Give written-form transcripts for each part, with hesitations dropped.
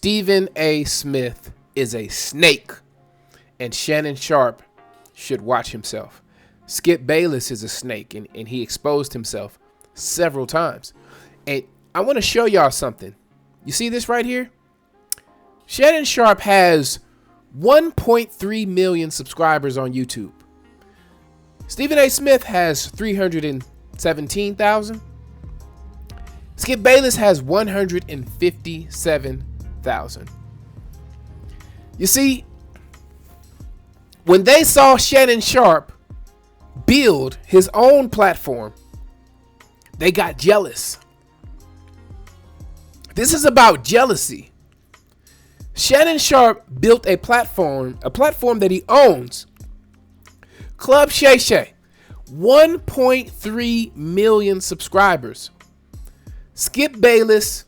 Stephen A. Smith is a snake, and Shannon Sharpe should watch himself. Skip Bayless is a snake, and he exposed himself several times. And I want to show y'all something. You see this right here? Shannon Sharpe has 1.3 million subscribers on YouTube. Stephen A. Smith has 317,000. Skip Bayless has 157,000. You see, when they saw Shannon Sharpe build his own platform, they got jealous. This is about jealousy. Shannon Sharpe built a platform that he owns. Club Shay Shay, 1.3 million subscribers. Skip Bayless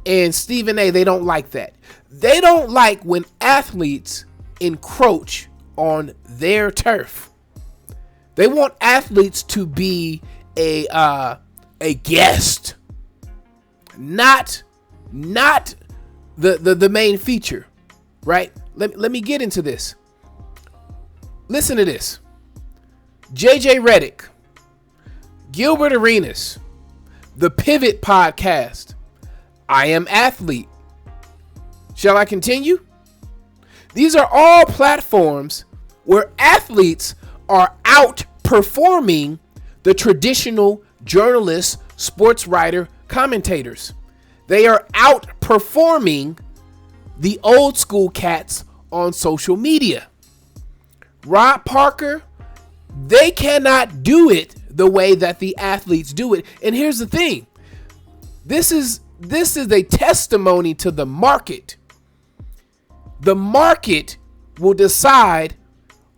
and Stephen A., they don't like that. They don't like when athletes encroach on their turf. They want athletes to be a guest, not the main feature, right? Let me get into this. Listen to this. JJ Redick, Gilbert Arenas, The Pivot Podcast, I Am Athlete. Shall I continue? These are all platforms where athletes are outperforming the traditional journalists, sports writer, commentators. They are outperforming the old school cats on social media. Rob Parker, they cannot do it the way that the athletes do it. And here's the thing. This is a testimony to the market. The market will decide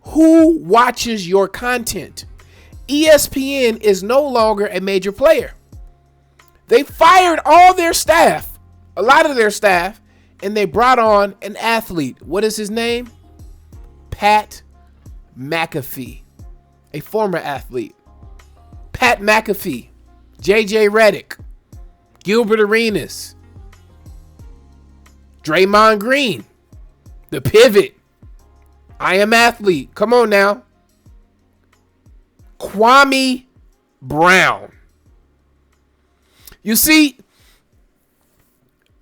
who watches your content. ESPN is no longer a major player. They fired all their staff, a lot of their staff, and they brought on an athlete. What is his name? Pat McAfee, a former athlete. Pat McAfee, JJ Redick, Gilbert Arenas, Draymond Green, The Pivot, I Am Athlete. Come on now. Kwame Brown. You see,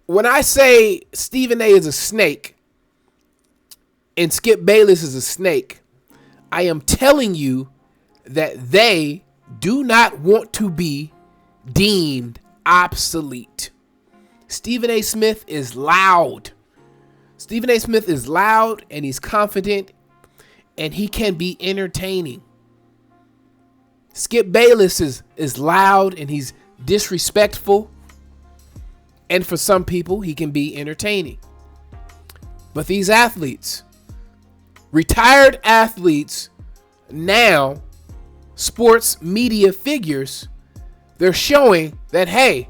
when I say Stephen A. is a snake and Skip Bayless is a snake, I am telling you that they do not want to be deemed obsolete. Stephen A. Smith is loud. Stephen A. Smith is loud and he's confident and he can be entertaining. Skip Bayless is loud and he's disrespectful. And for some people, he can be entertaining. But these athletes, retired athletes, now sports media figures, they're showing that, hey,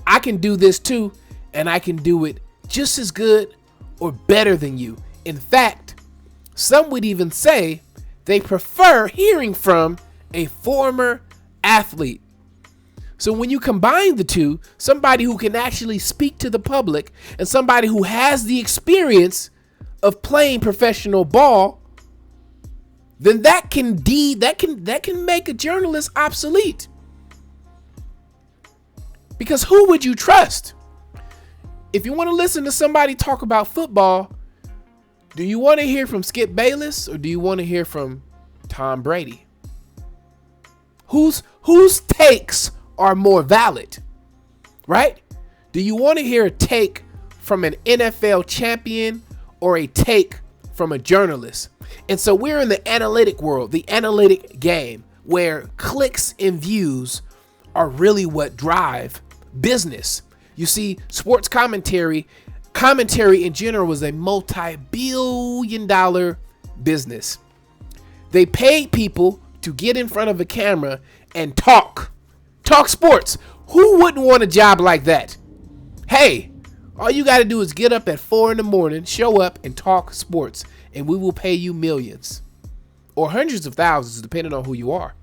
I can do this too, and I can do it just as good or better than you. In fact, some would even say they prefer hearing from a former athlete. So when you combine the two, somebody who can actually speak to the public and somebody who has the experience of playing professional ball, then that can make a journalist obsolete. Because who would you trust? If you want to listen to somebody talk about football, do you want to hear from Skip Bayless or do you want to hear from Tom Brady? Whose takes are more valid, right? Do you want to hear a take from an NFL champion or a take from a journalist? And so we're in the analytic world, the analytic game, where clicks and views are really what drive business. You see, sports commentary in general was a multi-billion-dollar business. They paid people to get in front of a camera and talk sports. Who wouldn't want a job like that? Hey, all you got to do is get up at 4 a.m, show up and talk sports, and we will pay you millions or hundreds of thousands, depending on who you are.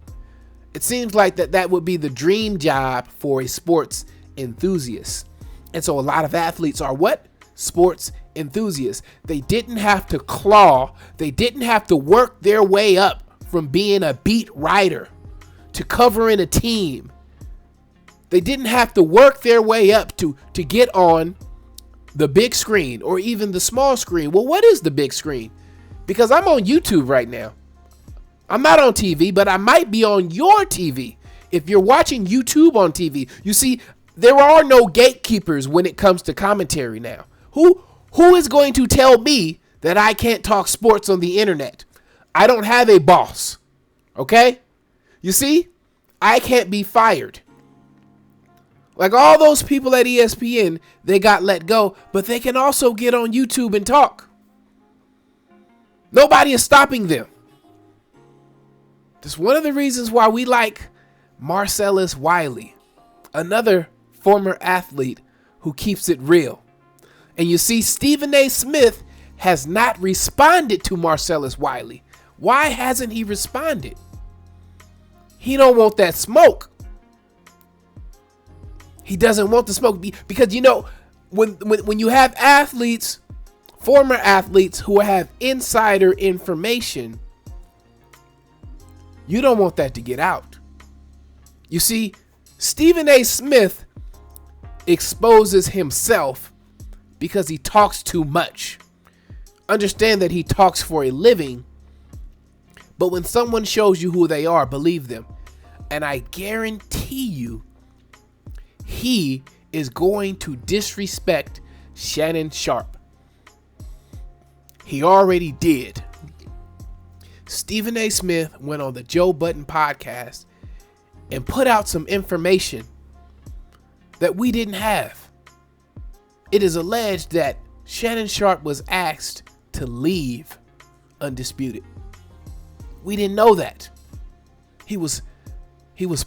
It seems like that would be the dream job for a sports enthusiast. And so a lot of athletes are what? Sports enthusiasts. They didn't have to claw. They didn't have to work their way up from being a beat writer to covering a team. They didn't have to work their way up to get on the big screen or even the small screen. Well, what is the big screen? Because I'm on YouTube right now. I'm not on TV, but I might be on your TV. If you're watching YouTube on TV, you see, there are no gatekeepers when it comes to commentary now. Who is going to tell me that I can't talk sports on the internet? I don't have a boss. Okay? You see, I can't be fired. Like all those people at ESPN, they got let go, but they can also get on YouTube and talk. Nobody is stopping them. That's one of the reasons why we like Marcellus Wiley, another former athlete who keeps it real. And you see, Stephen A. Smith has not responded to Marcellus Wiley. Why hasn't he responded? He don't want that smoke. He doesn't want the smoke because, you know, when you have athletes, former athletes who have insider information, you don't want that to get out. You see, Stephen A. Smith exposes himself because he talks too much. Understand that he talks for a living, but when someone shows you who they are, believe them. And I guarantee you, he is going to disrespect Shannon Sharpe. He already did. Stephen A. Smith went on the Joe Budden podcast and put out some information that we didn't have. It is alleged that Shannon Sharpe was asked to leave Undisputed. We didn't know that. He was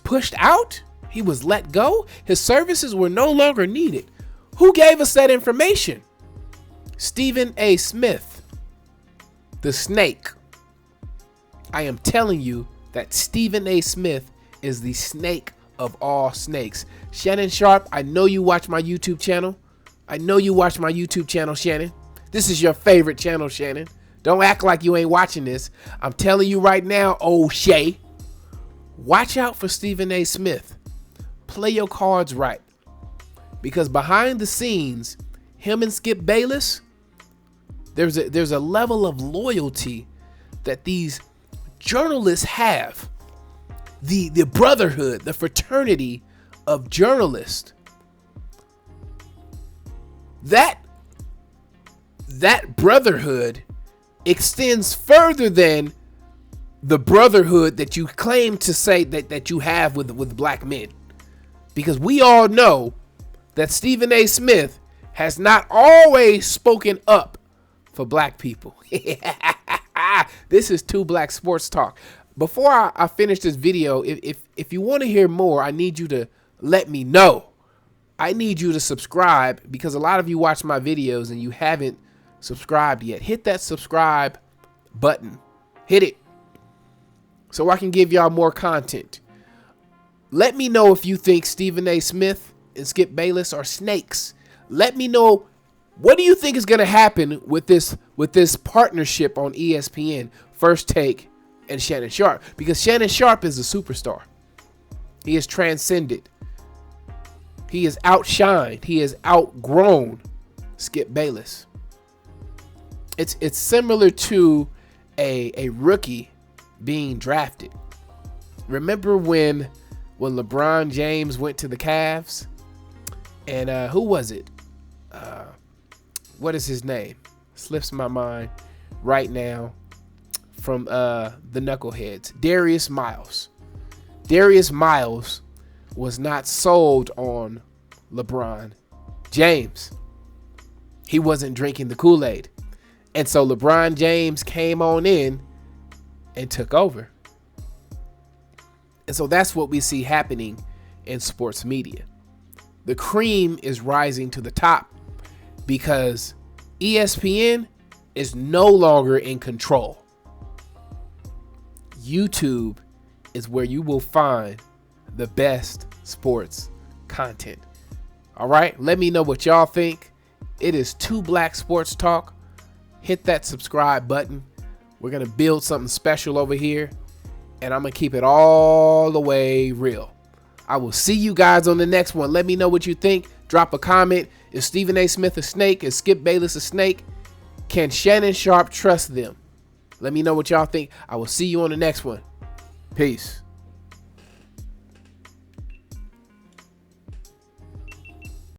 pushed out. He was let go. His services were no longer needed. Who gave us that information? Stephen A. Smith, the snake. I am telling you that Stephen A. Smith is the snake of all snakes. Shannon Sharpe, I know you watch my YouTube channel. Shannon. This is your favorite channel, Shannon. Don't act like you ain't watching this. I'm telling you right now, oh Shay, watch out for Stephen A. Smith. Play your cards right. Because behind the scenes, him and Skip Bayless, there's a level of loyalty that these journalists have. The brotherhood, the fraternity of journalists. That brotherhood extends further than the brotherhood that you claim to say that you have with black men. Because we all know that Stephen A. Smith has not always spoken up for black people. This is Two Black Sports Talk. Before I finish this video, if you want to hear more, I need you to let me know. I need you to subscribe because a lot of you watch my videos and you haven't subscribed yet. Hit that subscribe button. Hit it so I can give y'all more content. Let me know if you think Stephen A. Smith and Skip Bayless are snakes. Let me know, what do you think is going to happen with this partnership on ESPN, First Take and Shannon Sharpe? Because Shannon Sharpe is a superstar. He is transcended. He is outshined. He has outgrown Skip Bayless. It's similar to a rookie being drafted. Remember when LeBron James went to the Cavs? And who was it? What is his name? Slips my mind right now from the Knuckleheads. Darius Miles. Darius Miles was not sold on LeBron James. He wasn't drinking the Kool-Aid. And so LeBron James came on in and took over. And so that's what we see happening in sports media. The cream is rising to the top because ESPN is no longer in control. YouTube is where you will find the best sports content. All right, let me know what y'all think. It is Two Black Sports Talk. Hit that subscribe button. We're going to build something special over here, and I'm going to keep it all the way real. I will see you guys on the next one. Let me know what you think. Drop a comment. Is Stephen A. Smith a snake? Is Skip Bayless a snake? Can Shannon Sharpe trust them? Let me know what y'all think. I will see you on the next one. Peace.